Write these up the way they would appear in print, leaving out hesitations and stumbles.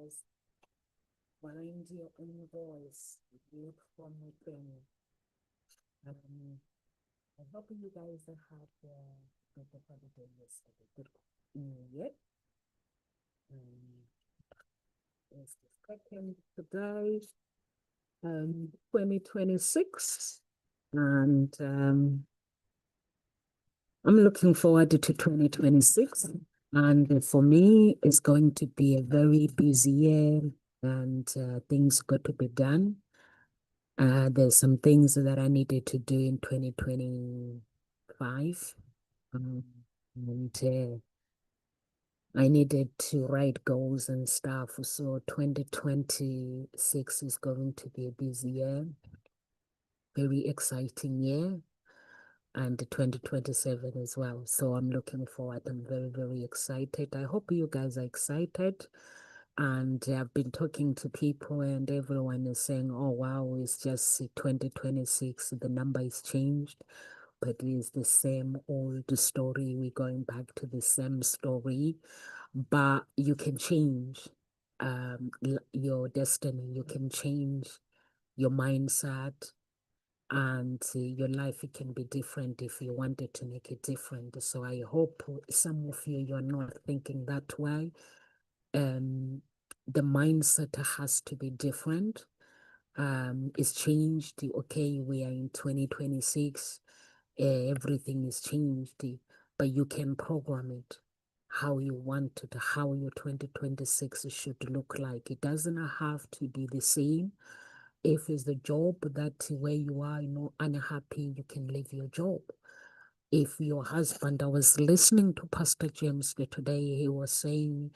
guys. Find your own voice. Look from within. Um, I hope you guys have had a good holiday yesterday. Good New Year. Um, it's the second today, 2026. And I'm looking forward to 2026. And for me, it's going to be a very busy year and things got to be done. There's some things that I needed to do in 2025. Um, and I needed to write goals and stuff. So 2026 is going to be a busy year, very exciting year, and 2027 as well. So I'm looking forward. I'm very, very excited. I hope you guys are excited. And I've been talking to people, and everyone is saying, oh, wow, it's just 2026. The number is changed, but it's the same old story. We're going back to the same story, but you can change your destiny. You can change your mindset, and your life it can be different if you wanted to make it different. So I hope some of you're not thinking that way. The mindset has to be different. It's changed. Okay, we are in 2026. Everything is changed, but you can program it how you want it, how your 2026 should look like. It doesn't have to be the same. If it's the job that where you are, unhappy, you can leave your job. If your husband, I was listening to Pastor James today, he was saying,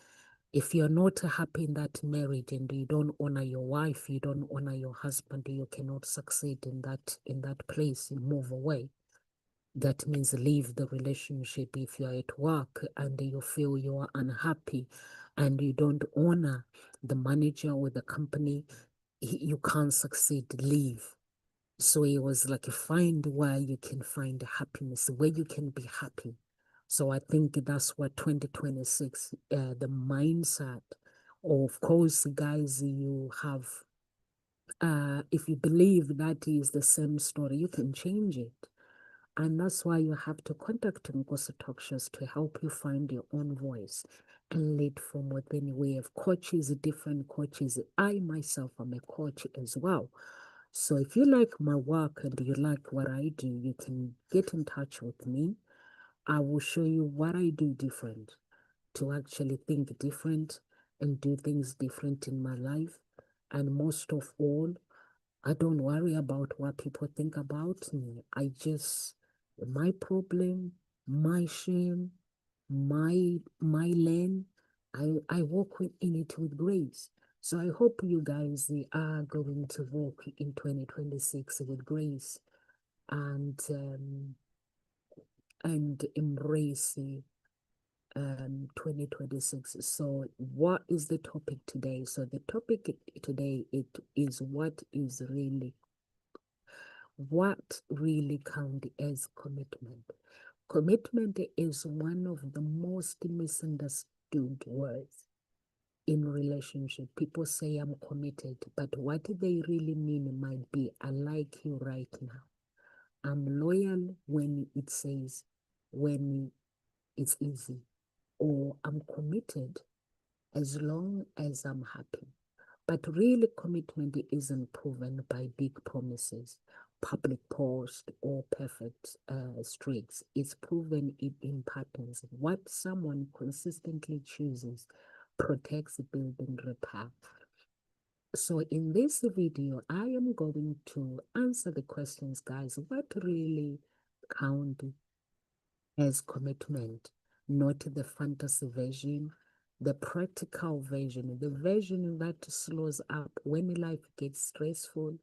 if you're not happy in that marriage and you don't honor your wife, you don't honor your husband, you cannot succeed in that place. You move away. That means leave the relationship. If you're at work and you feel you are unhappy and you don't honor the manager or the company, you can't succeed. Leave. So it was like find where you can find happiness, where you can be happy. So I think that's what 2026, the mindset. Of course, guys, you have, if you believe that is the same story, you can change it. And that's why you have to contact Ngozi Talk Shows to help you find your own voice and lead from within. We have coaches, different coaches. I myself am a coach as well. So if you like my work and you like what I do, you can get in touch with me. I will show you what I do different to actually think different and do things different in my life. And most of all, I don't worry about what people think about me. My problem, my shame, my lane, I walk in it with grace. So I hope you guys are going to walk in 2026 with grace and embrace 2026. So what is the topic today? So the topic today what really counts as commitment. Commitment is one of the most misunderstood words in relationship. People say I'm committed, but what they really mean might be I like you right now. I'm loyal when it's easy, or I'm committed as long as I'm happy. But really, commitment isn't proven by big promises, public posts, or perfect streaks. It's proven in patterns. What someone consistently chooses protects, builds, and repair. So in this video, I am going to answer the questions, guys. What really counts as commitment? Not the fantasy version, the practical version, the version that slows up when life gets stressful,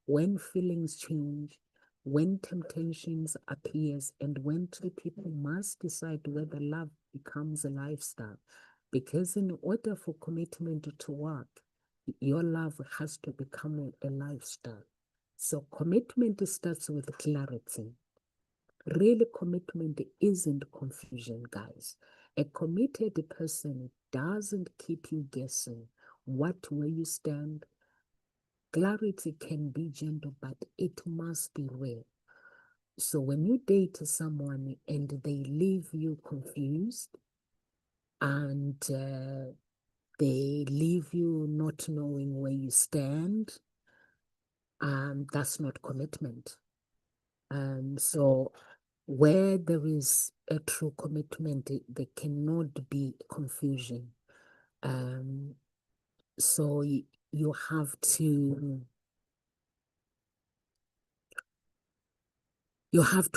when feelings change, when temptations appears, and when two people must decide whether love becomes a lifestyle. Because in order for commitment to work, your love has to become a lifestyle. So commitment starts with clarity. Really, commitment isn't confusion, guys. A committed person doesn't keep you guessing where you stand. Clarity can be gentle, but it must be real. So when you date someone and they leave you confused and they leave you not knowing where you stand, that's not commitment. So where there is a true commitment, there cannot be confusion. Um, so you have to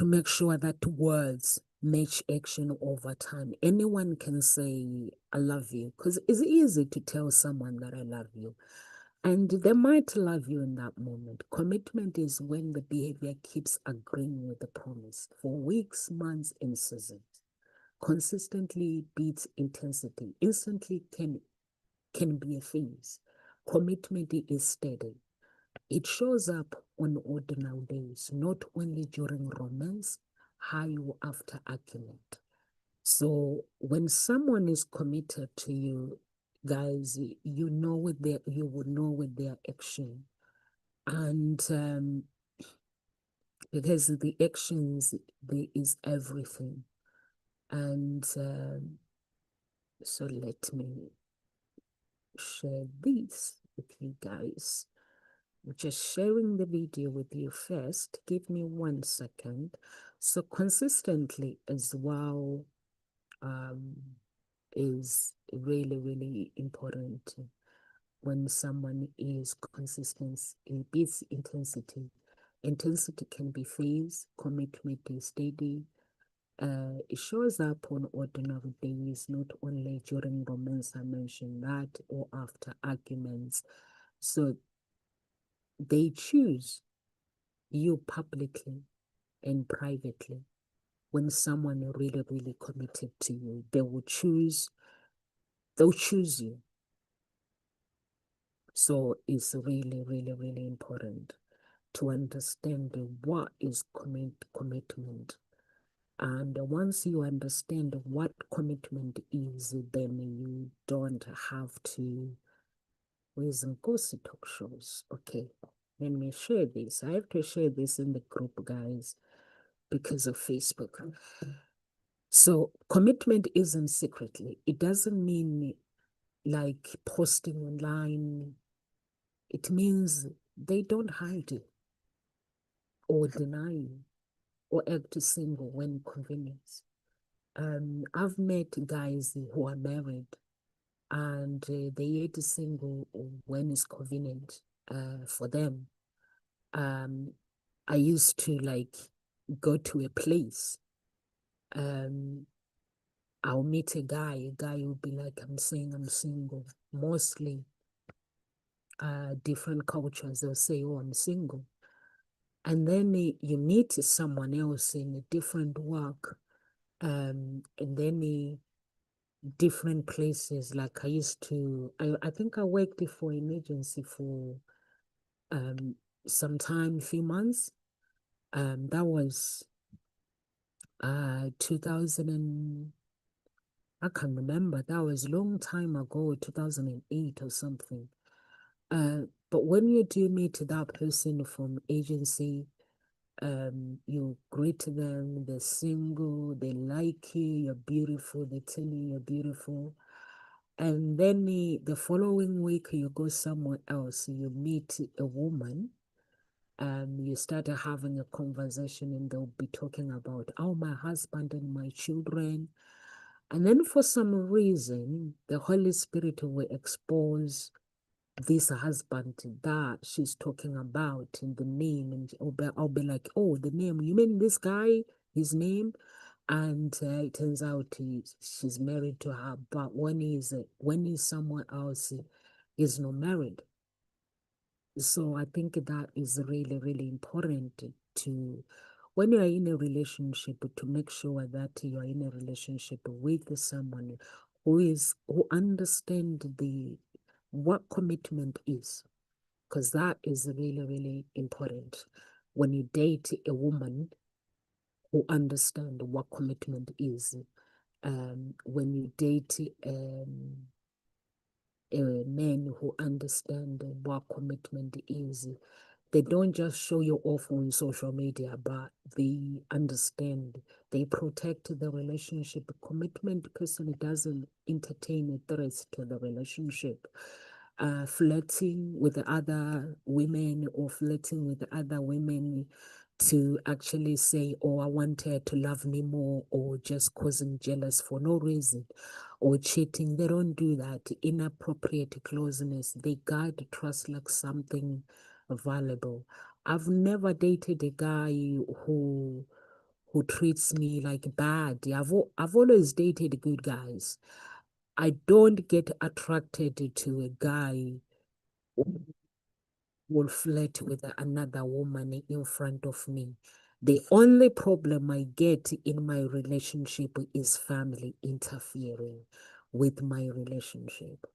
make sure that words match action over time. Anyone can say, I love you, because it's easy to tell someone that I love you. And they might love you in that moment. Commitment is when the behavior keeps agreeing with the promise for weeks, months, and seasons. Consistently beats intensity. Instantly can be a phase. Commitment is steady. It shows up on ordinary days, not only during romance, high or after argument. So when someone is committed to you, guys, you would know with their action. And because the actions there is everything. And so let me share this with you guys. I'm just sharing the video with you first. Give me 1 second. So consistently as well um, is really, really important. When someone is consistent, it beats intensity. Intensity can be phase, commitment is steady. It shows up on ordinary days, not only during romance, I mentioned that, or after arguments. So they choose you publicly and privately. When someone really, really committed to you, they'll choose you. So it's really, really, really important to understand what is commitment. And once you understand what commitment is, then you don't have to listen to talk shows. Okay, let me share this. I have to share this in the group, guys, because of Facebook. So commitment isn't secretly. It doesn't mean like posting online. It means they don't hide it or deny or act single when convenient. I've met guys who are married and they act single when it's convenient for them. I used to like go to a place. I'll meet a guy will be like, I'm saying I'm single. Mostly different cultures, they'll say, oh, I'm single. And then you meet someone else in a different work, and then different places. Like I used to, I think I worked for an agency for some time, few months. That was 2000 and I can't remember. That was a long time ago, 2008 or something. But when you do meet that person from agency, you greet them, they're single, they like you, you're beautiful, they tell you you're beautiful. And then the following week, you go somewhere else, you meet a woman, you start having a conversation, and they'll be talking about, oh, my husband and my children. And then for some reason, the Holy Spirit will expose this husband that she's talking about in the name, and I'll be like, oh, the name, you mean this guy, his name? And it turns out she's married to her, but when he's somewhere else, he's not married. So I think that is really, really important to, when you are in a relationship, to make sure that you are in a relationship with someone who understand what commitment is, because that is really, really important. When you date a woman who understand what commitment is, when you date men who understand what commitment is. They don't just show you off on social media, but they understand. They protect the relationship. Commitment person doesn't entertain threats to the relationship. Flirting with other women or flirting with other women to actually say, oh, I want her to love me more, or just causing jealous for no reason, or cheating. They don't do that. Inappropriate closeness. They guard trust like something valuable. I've never dated a guy who treats me like bad. I've always dated good guys. I don't get attracted to a guy who will flirt with another woman in front of me. The only problem I get in my relationship is family interfering with my relationship.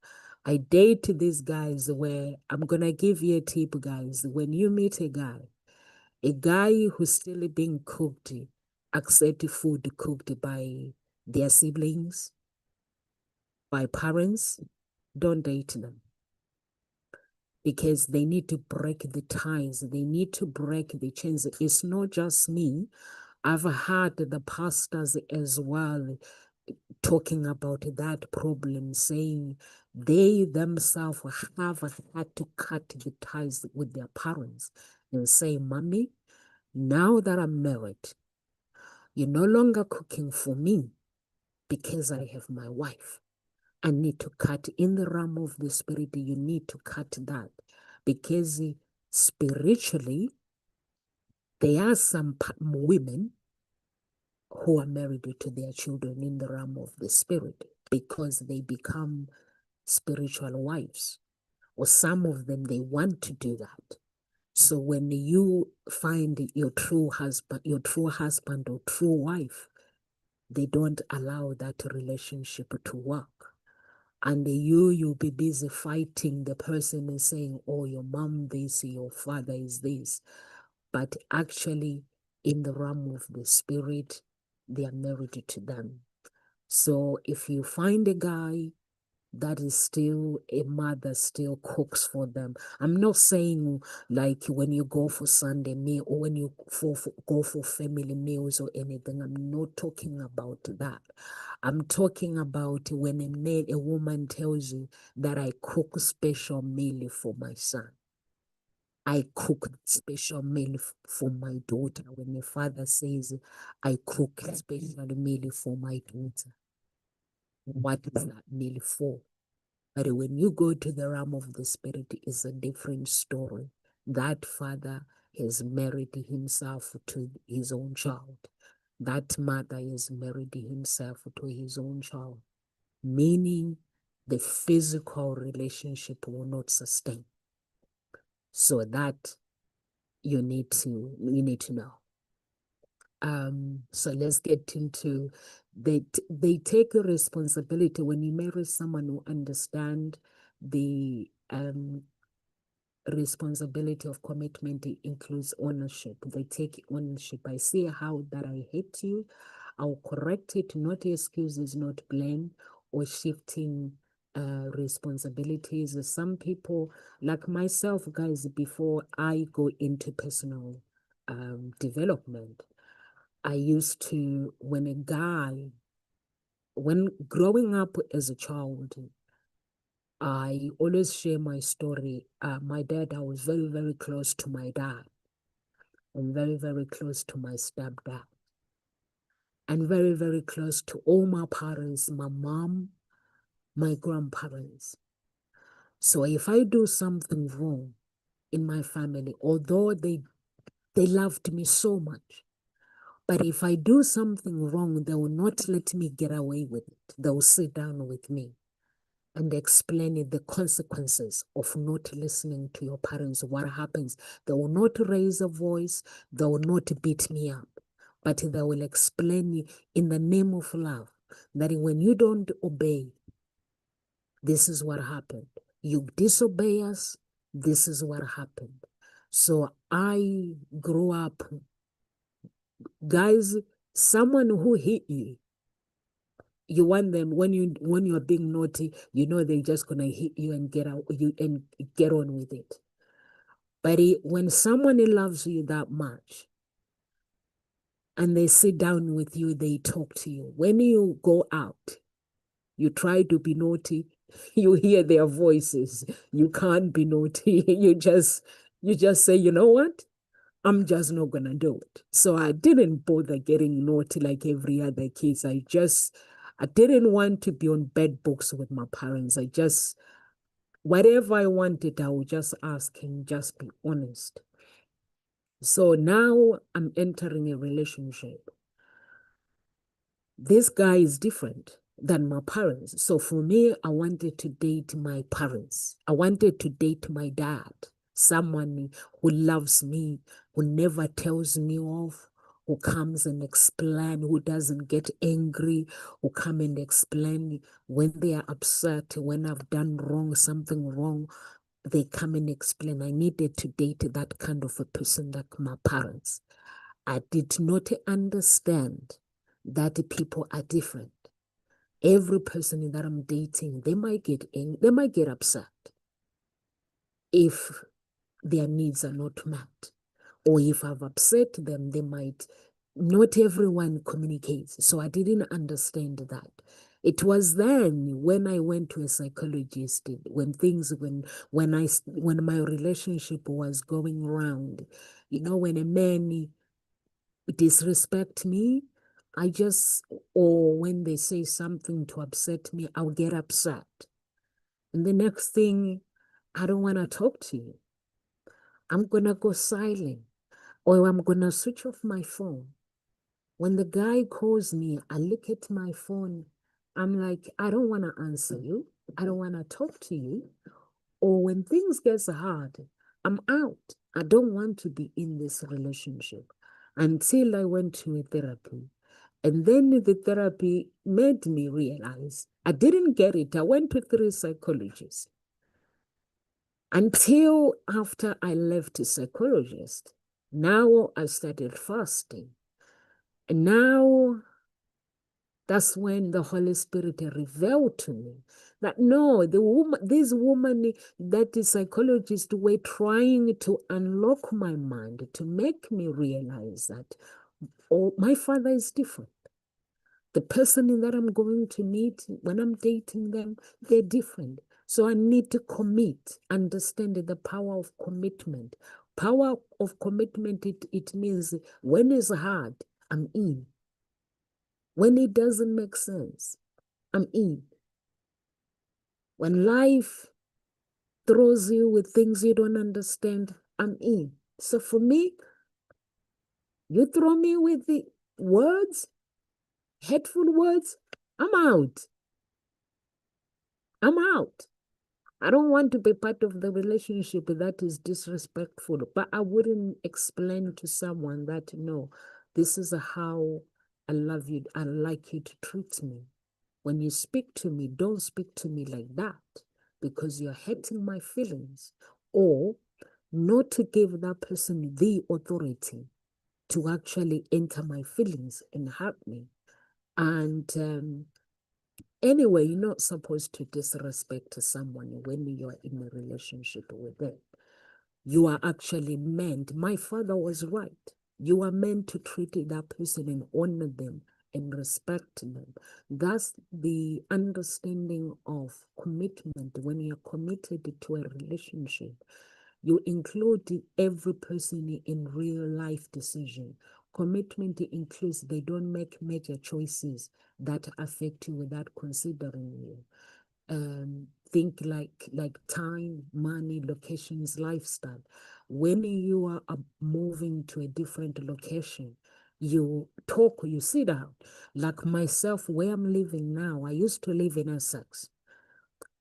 I date these guys where I'm gonna give you a tip, guys. When you meet a guy who's still being cooked, accept food cooked by their siblings, by parents, don't date them because they need to break the ties. They need to break the chains. It's not just me. I've heard the pastors as well talking about that problem, saying they themselves have had to cut the ties with their parents and say, Mommy, now that I'm married, you're no longer cooking for me because I have my wife. I need to cut in the realm of the spirit. You need to cut that because spiritually, there are some women who are married to their children in the realm of the spirit because they become spiritual wives, or some of them they want to do that. So when you find your true husband or true wife, they don't allow that relationship to work. And you'll be busy fighting the person and saying, oh, your mom this, your father is this. But actually, in the realm of the spirit, they are married to them. So if you find a guy that is still a mother, still cooks for them. I'm not saying like when you go for Sunday meal or when you go for family meals or anything. I'm not talking about that. I'm talking about when a woman tells you that I cook special meal for my son. I cook special meal for my daughter. When the father says, I cook special meal for my daughter, what is that meal for? But when you go to the realm of the spirit, it's a different story. That father has married himself to his own child. That mother has married himself to his own child, meaning the physical relationship will not sustain. So that you need to know. So let's get into they take a responsibility when you marry someone who understand the responsibility of commitment. It includes ownership. They take ownership. I see how that I hate you. I'll correct it, not excuses, not blame or shifting responsibilities. Some people, like myself, guys, before I go into personal development, I used to, when growing up as a child, I always share my story. My dad, I was very, very close to my dad and very, very close to my stepdad and very, very close to all my parents, my mom, my grandparents. So if I do something wrong in my family, although they loved me so much, but if I do something wrong, they will not let me get away with it. They will sit down with me and explaining the consequences of not listening to your parents. What happens? They will not raise a voice. They will not beat me up, but they will explain in the name of love that when you don't obey, this is what happened. You disobey us, this is what happened. So I grew up, guys, someone who hit you, You want them when you're being naughty, you know they're just gonna hit you and get out you and get on with it. But when someone loves you that much and they sit down with you, they talk to you. When you go out, you try to be naughty, you hear their voices. You can't be naughty. You just say, you know what? I'm just not gonna do it. So I didn't bother getting naughty like every other kids. I didn't want to be on bed books with my parents. Whatever I wanted, I would just ask and just be honest. So now I'm entering a relationship. This guy is different than my parents. So for me, I wanted to date my parents. I wanted to date my dad, someone who loves me, who never tells me off, who comes and explain, who doesn't get angry, who come and explain when they are upset, when I've done wrong, something wrong, they come and explain. I needed to date that kind of a person like my parents. I did not understand that people are different. Every person that I'm dating, they might get angry, they might get upset if their needs are not met. Or if I've upset them, they might, not everyone communicates. So I didn't understand that. It was then when I went to a psychologist, when my relationship was going around, when a man disrespect me, or when they say something to upset me, I'll get upset. And the next thing, I don't want to talk to you. I'm going to go silent, or I'm going to switch off my phone. When the guy calls me, I look at my phone. I'm like, I don't want to answer you. I don't want to talk to you. Or when things get hard, I'm out. I don't want to be in this relationship until I went to a therapy. And then the therapy made me realize I didn't get it. I went to 3 psychologists until after I left the psychologist. Now I started fasting. And now that's when the Holy Spirit revealed to me that no, this woman that the psychologists were trying to unlock my mind to make me realize that, oh, my father is different. The person that I'm going to meet when I'm dating them, they're different. So I need to commit, understand the power of commitment. Power of commitment, it means when it's hard, I'm in. When it doesn't make sense, I'm in. When life throws you with things you don't understand, I'm in. So for me, you throw me with the words, hateful words, I'm out. I'm out. I don't want to be part of the relationship that is disrespectful, but I wouldn't explain to someone that, no, this is how I love you. I like you to treat me. When you speak to me, don't speak to me like that because you're hurting my feelings, or not to give that person the authority to actually enter my feelings and hurt me. And anyway, you're not supposed to disrespect someone when you're in a relationship with them. You are actually meant, my father was right. You are meant to treat that person and honor them and respect them. That's the understanding of commitment. When you're committed to a relationship, you include every person in real life decision. Commitment includes they don't make major choices that affect you without considering you. Think like time, money, locations, lifestyle. When you are moving to a different location, you talk, you sit down. Like myself, where I'm living now, I used to live in Essex.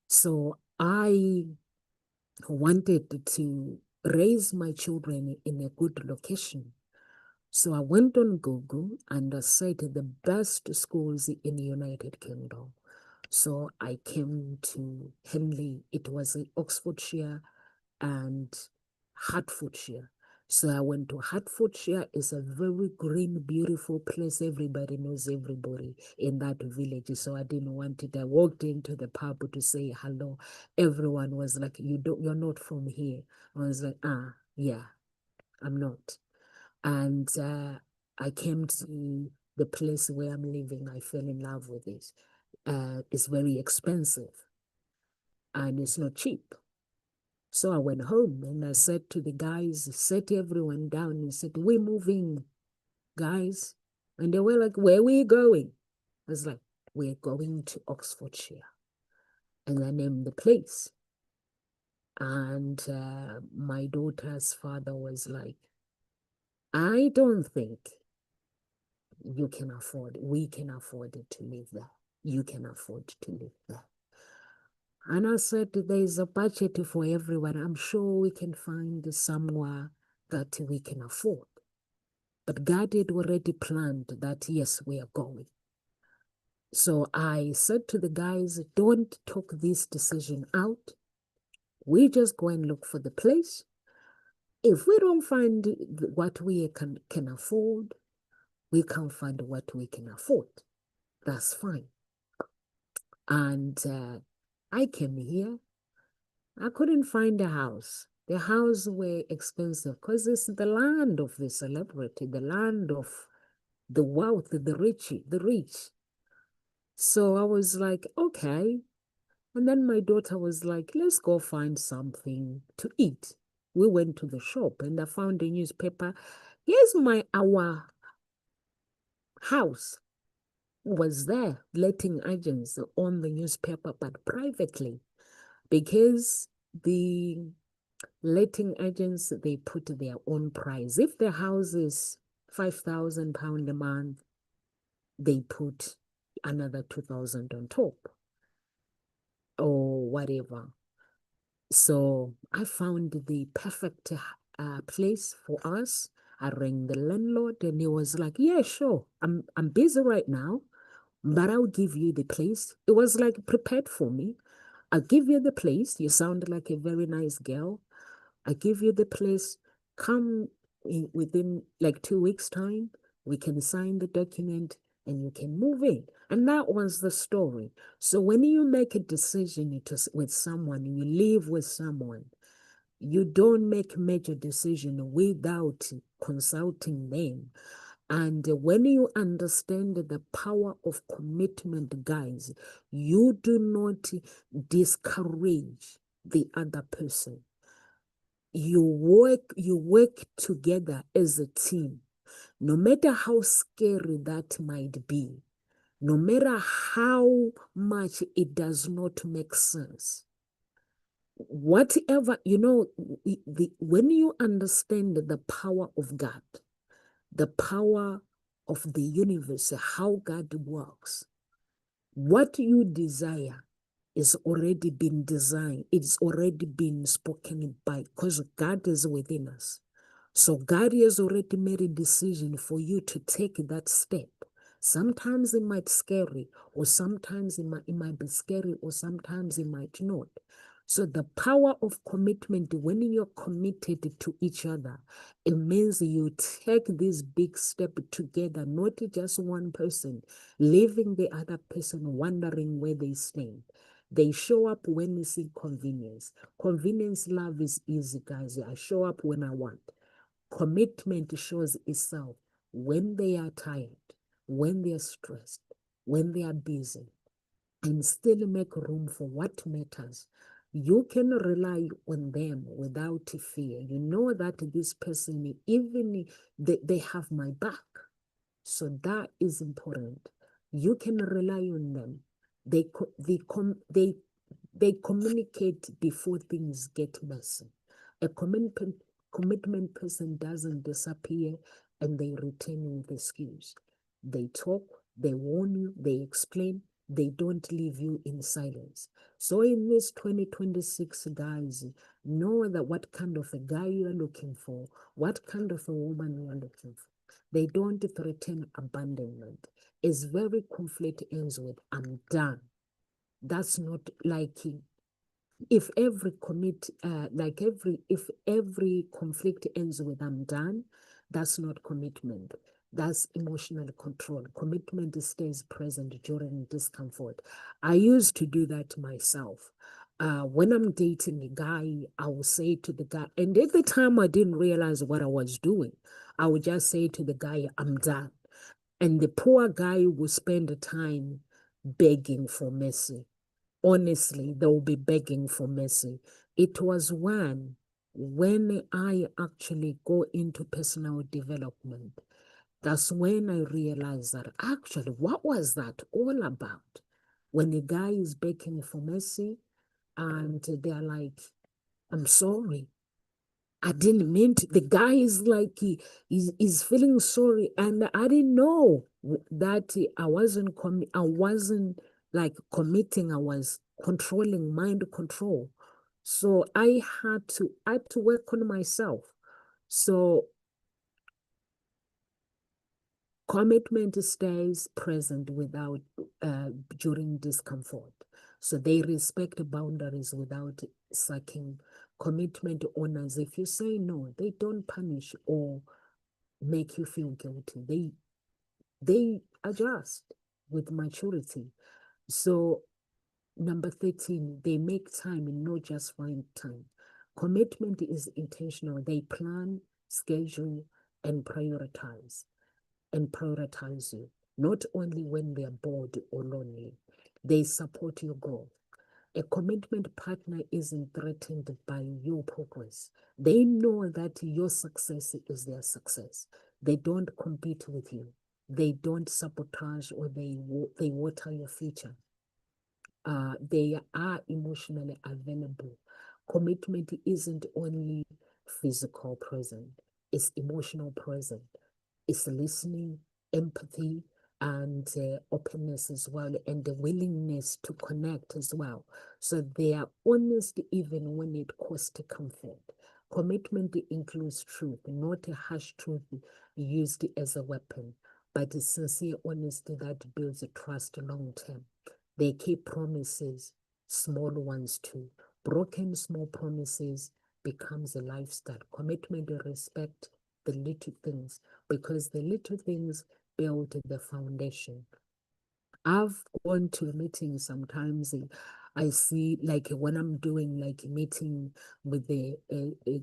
So I wanted to raise my children in a good location. So I went on Google and I said the best schools in the United Kingdom. So I came to Henley. It was in Oxfordshire and Hertfordshire. So I went to Hertfordshire. It's a very green, beautiful place. Everybody knows everybody in that village. So I didn't want it. I walked into the pub to say hello. Everyone was like, you're not from here. I was like, yeah, I'm not. And I came to the place where I'm living. I fell in love with it. It's very expensive and it's not cheap. So I went home and I said to the guys, set everyone down and said, we're moving, guys. And they were like, where are we going? I was like, we're going to Oxfordshire. And I named the place. And my daughter's father was like, I don't think we can afford it to live there. You can afford to live there. And I said, there's a budget for everyone. I'm sure we can find somewhere that we can afford. But God had already planned that, yes, we are going. So I said to the guys, don't talk this decision out. We just go and look for the place. If we don't find what we can afford, we can't find what we can afford. That's fine. And I came here. I couldn't find a house. The houses were expensive because it's the land of the celebrity, the land of the wealth, the rich. So I was like, okay. And then my daughter was like, let's go find something to eat. We went to the shop and I found a newspaper. Our house was there, letting agents on the newspaper, but privately, because the letting agents, they put their own price. If the house is £5,000 a month, they put another 2,000 on top or whatever. So I found the perfect place for us. I rang the landlord and he was like, yeah, sure. I'm busy right now, but I'll give you the place. It was like prepared for me. I'll give you the place. You sound like a very nice girl. I give you the place. Come within like 2 weeks' time. We can sign the document and you can move in. And that was the story. So when you make a decision with someone, you live with someone, you don't make major decision without consulting them. And when you understand the power of commitment, guys, you do not discourage the other person. You work together as a team. No matter how scary that might be, no matter how much it does not make sense, whatever, when you understand the power of God, the power of the universe, how God works, what you desire is already been designed. It's already been spoken by, because God is within us. So God has already made a decision for you to take that step. Sometimes it might scary, or sometimes it might be scary, or sometimes it might not. So the power of commitment, when you're committed to each other, it means you take this big step together, not just one person, leaving the other person wondering where they stand. They show up when it's inconvenience. Convenience love is easy, guys. I show up when I want. Commitment shows itself when they are tired, when they are stressed, when they are busy, and still make room for what matters. You can rely on them without fear. You know that this person, even they have my back. So that is important. You can rely on them. They communicate before things get messy. A commitment person doesn't disappear and they return with excuse. They talk, they warn you, they explain, they don't leave you in silence. So in this 2026, guys, know that what kind of a guy you are looking for, what kind of a woman you are looking for. They don't threaten abandonment. It's very conflict ends with, I'm done. That's not liking. if every if every conflict ends with I'm done, that's not commitment. That's emotional control. Commitment stays present during discomfort. I used to do that myself. When I'm dating a guy, I will say to the guy, and at the time I didn't realize what I was doing. I would just say to the guy, I'm done. And the poor guy will spend the time begging for mercy. Honestly, they will be begging for mercy. It was when I actually go into personal development, that's when I realized that actually, what was that all about? When a guy is begging for mercy and they're like, I'm sorry, I didn't mean to. The guy is like he's feeling sorry, and I didn't know that I wasn't like committing. I was controlling, mind control. So I had to work on myself. So commitment stays present without during discomfort. So they respect boundaries without sucking. Commitment honors. If you say no, they don't punish or make you feel guilty. They adjust with maturity. So number 13, they make time and not just find time. Commitment is intentional. They plan, schedule, and prioritize you, not only when they're bored or lonely. They support your growth. A commitment partner isn't threatened by your progress. They know that your success is their success. They don't compete with you. They don't sabotage or they water your future. They are emotionally available. Commitment isn't only physical present, it's emotional present. It's listening, empathy, and openness as well, and the willingness to connect as well. So they are honest even when it costs comfort. Commitment includes truth, not a harsh truth used as a weapon, but a sincere honesty that builds a trust long term. They keep promises, small ones too. Broken small promises becomes a lifestyle. Commitment and respect the little things because the little things build the foundation. I've gone to meetings sometimes. I see like when I'm doing like a meeting with the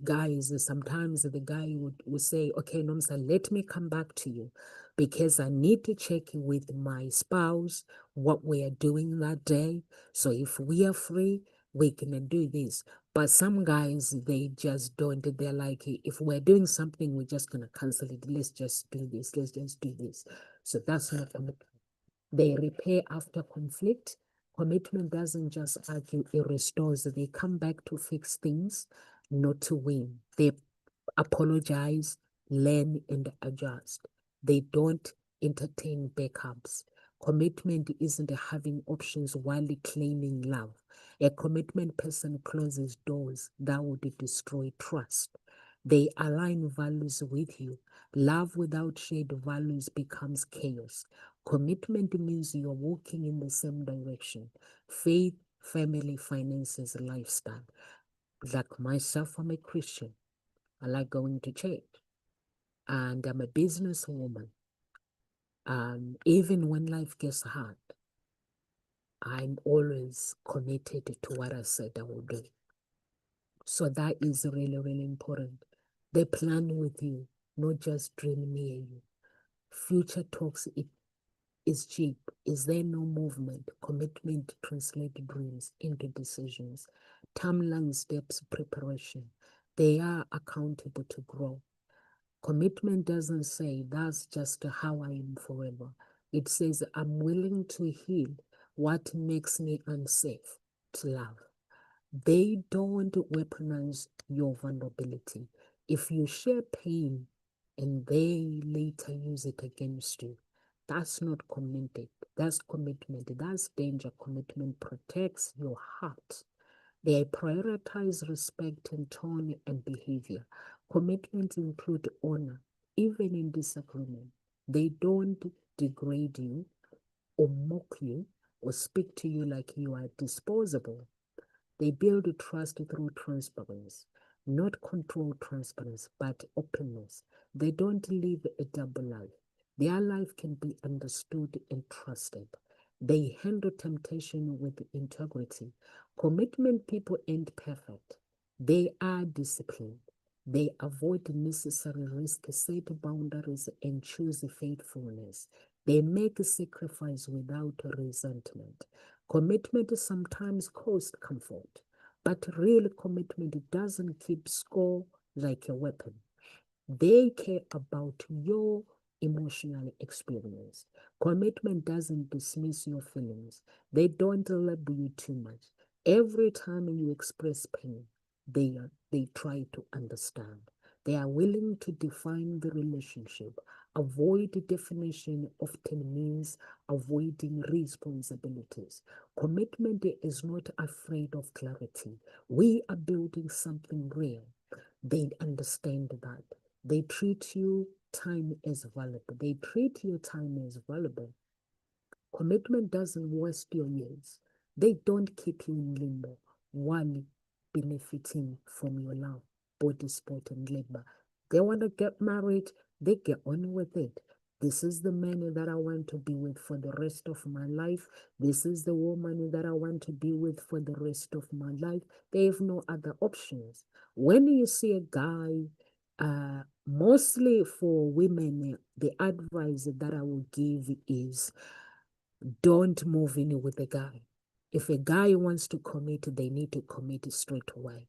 guys, sometimes the guy would say, okay, Nomsa, let me come back to you because I need to check with my spouse what we are doing that day. So if we are free, we can do this. But some guys, they just don't. They're like, if we're doing something, we're just going to cancel it. Let's just do this. Let's just do this. So that's not commitment. They repair after conflict. Commitment doesn't just argue, it restores. They come back to fix things, not to win. They apologize, learn, and adjust. They don't entertain backups. Commitment isn't having options while claiming love. A commitment person closes doors that would destroy trust. They align values with you. Love without shared values becomes chaos. Commitment means you're walking in the same direction. Faith, family, finances, lifestyle. Like myself, I'm a Christian. I like going to church. And I'm a businesswoman. Even when life gets hard, I'm always committed to what I said I will do. So that is really, really important. They plan with you, not just dream near you. Future talks, it is cheap. Is there no movement? Commitment translate dreams into decisions. Timeline steps preparation. They are accountable to grow. Commitment doesn't say that's just how I am forever. It says I'm willing to heal what makes me unsafe to love. They don't weaponize your vulnerability. If you share pain and they later use it against you, that's not committed. That's commitment. That's danger. Commitment protects your heart. They prioritize respect in tone and behavior. Commitments include honor, even in disagreement. They don't degrade you or mock you or speak to you like you are disposable. They build trust through transparency, not control transparency, but openness. They don't live a double life. Their life can be understood and trusted. They handle temptation with integrity. Commitment people ain't perfect. They are disciplined. They avoid unnecessary risk, set boundaries, and choose faithfulness. They make sacrifice without resentment. Commitment sometimes costs comfort, but real commitment doesn't keep score like a weapon. They care about your emotional experience. Commitment doesn't dismiss your feelings. They don't label you too much. Every time you express pain, they try to understand. They are willing to define the relationship. Avoid definition often means avoiding responsibilities. Commitment is not afraid of clarity. We are building something real. They understand that. They treat you time as valuable. They treat your time as valuable. Commitment doesn't waste your years. They don't keep you in limbo while benefiting from your love, body, sport, and labor. They want to get married, they get on with it. This is the man that I want to be with for the rest of my life. This is the woman that I want to be with for the rest of my life. They have no other options. When you see a guy, mostly for women, the advice that I will give is don't move in with a guy. If a guy wants to commit, they need to commit straight away.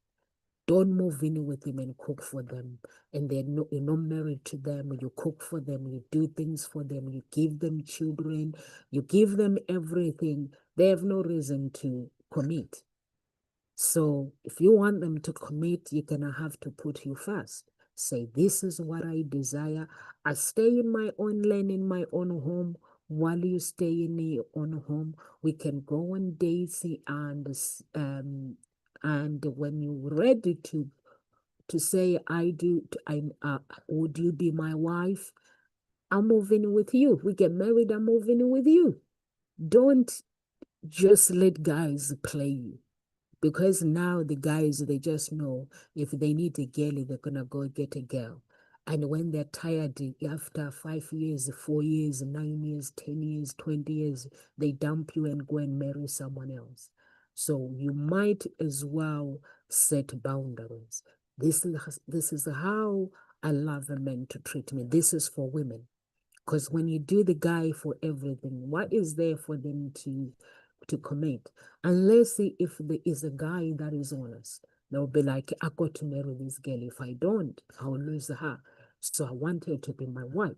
Don't move in with them and cook for them. And you're not married to them. You cook for them. You do things for them. You give them children. You give them everything. They have no reason to commit. So if you want them to commit, you're going to have to put you first. Say, this is what I desire. I stay in my own lane, in my own home. While you stay in your own home, we can go on dates and when you're ready to say would you be my wife? I'm moving with you. We get married, I'm moving with you. Don't just let guys play you. Because now the guys, they just know if they need a girl, they're going to go get a girl. And when they're tired after 5 years, 4 years, 9 years, 10 years, 20 years, they dump you and go and marry someone else. So you might as well set boundaries. This is how I love a man to treat me. This is for women. Because when you do the guy for everything, what is there for them to commit? Unless if there is a guy that is honest, they'll be like, I got to marry this girl. If I don't, I'll lose her. So I want her to be my wife.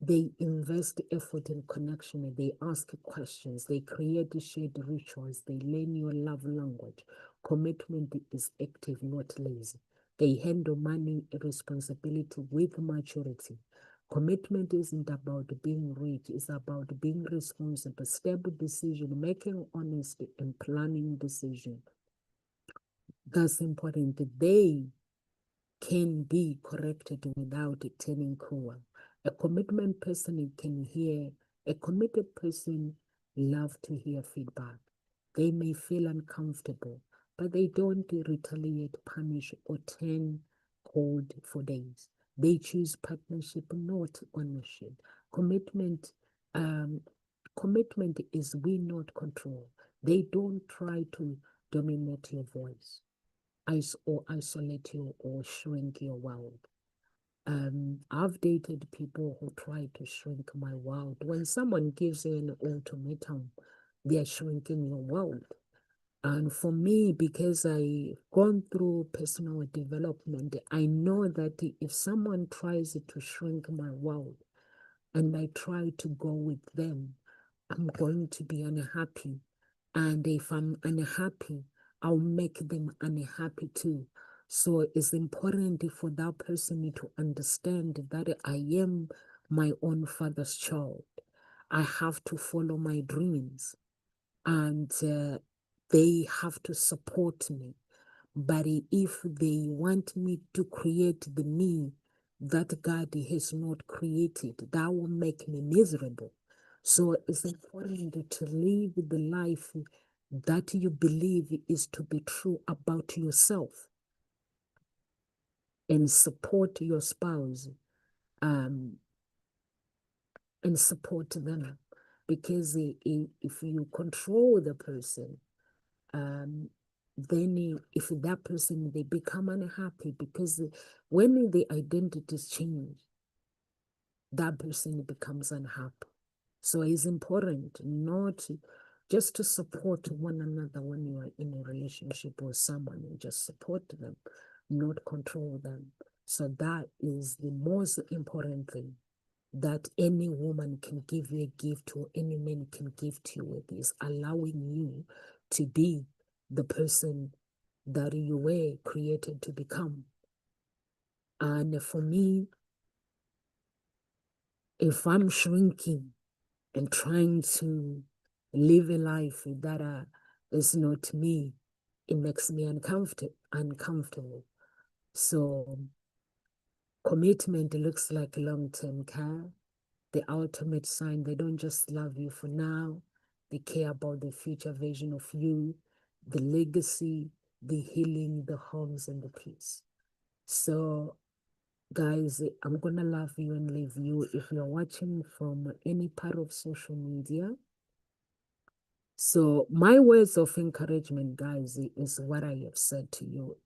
They invest effort in connection. They ask questions. They create shared rituals. They learn your love language. Commitment is active, not lazy. They handle money responsibility with maturity. Commitment isn't about being rich. It's about being responsible, stable decision, making honest and planning decision. That's important. They can be corrected without turning cruel. A commitment person can hear, a committed person love to hear feedback. They may feel uncomfortable, but they don't retaliate, punish, or turn cold for days. They choose partnership, not ownership. Commitment, um, commitment is we, not control. They don't try to dominate your voice or isolate you or shrink your world. I've dated people who try to shrink my world. When someone gives you an ultimatum, they are shrinking your world. And for me, because I've gone through personal development, I know that if someone tries to shrink my world and I try to go with them, I'm going to be unhappy. And if I'm unhappy, I'll make them unhappy too. So it's important for that person to understand that I am my own father's child. I have to follow my dreams and they have to support me. But if they want me to create the me that God has not created, that will make me miserable. So it's important to live the life that you believe is to be true about yourself, and support your spouse, um, and support them. Because if you control the person, then if that person, they become unhappy, because when the identities change, that person becomes unhappy. So it's important not just to support one another when you are in a relationship with someone, and just support them, not control them. So that is the most important thing that any woman can give you a gift, or any man can give to you with, is allowing you to be the person that you were created to become. And for me, if I'm shrinking and trying to live a life that is not me, it makes me uncomfortable. So commitment looks like long-term care. The ultimate sign, they don't just love you for now, they care about the future version of you, the legacy, the healing, the homes, and the peace. So guys, I'm gonna love you and leave you. If you're watching from any part of social media, so my words of encouragement, guys, is what I have said to you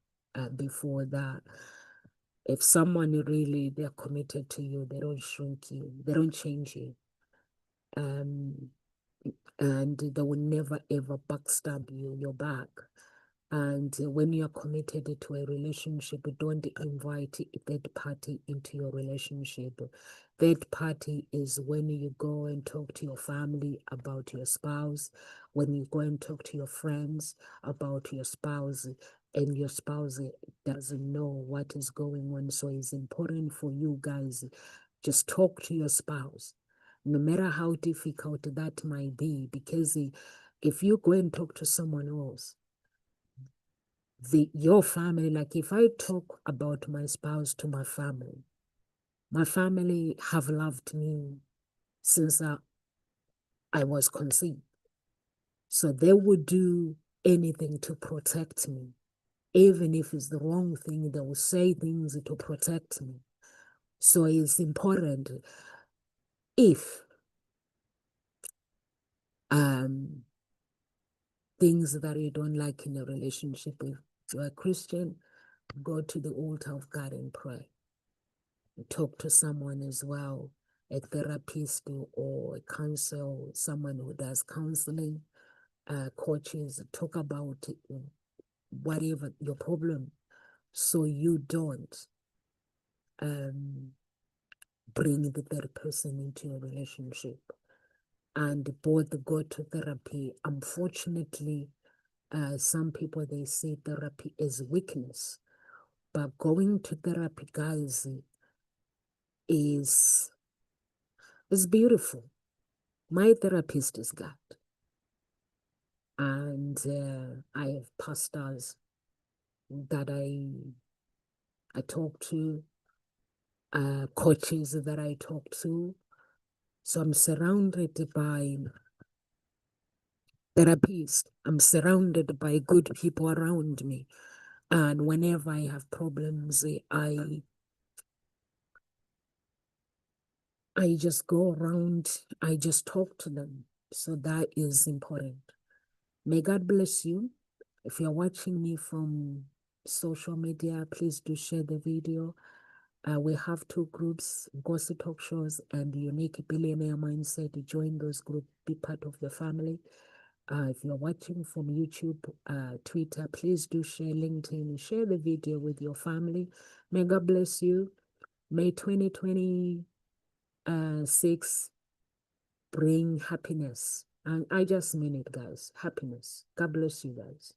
before, that if someone really, they're committed to you, they don't shrink you, they don't change you, um, and they will never ever backstab you, your back. And when you're committed to a relationship, don't invite a third party into your relationship. Third party is when you go and talk to your family about your spouse, when you go and talk to your friends about your spouse, and your spouse doesn't know what is going on. So it's important for you guys, just talk to your spouse, no matter how difficult that might be, because if you go and talk to someone else, your family, like if I talk about my spouse to my family have loved me since I was conceived. So they would do anything to protect me. Even if it's the wrong thing, they will say things to protect me. So it's important, if um things that you don't like in a relationship, if you're a Christian, go to the altar of God and pray. Talk to someone as well, a therapist or a counsel, someone who does counseling, coaches, talk about whatever your problem, so you don't bring the third person into your relationship. And both go to therapy. Unfortunately, some people, they see therapy as weakness, but going to therapy, guys, is beautiful. My therapist is God, and I have pastors that I talk to, coaches that I talk to. So I'm surrounded by therapists. I'm surrounded by good people around me, and whenever I have problems, I just go around. I just talk to them. So that is important. May God bless you. If you're watching me from social media, please do share the video. We have two groups, Gossip Talk Shows and Unique Billionaire Mindset. Join those groups, be part of the family. If you're watching from YouTube, Twitter, please do share LinkedIn, share the video with your family. May God bless you. May 2026 bring happiness. And I just mean it, guys. Happiness. God bless you guys.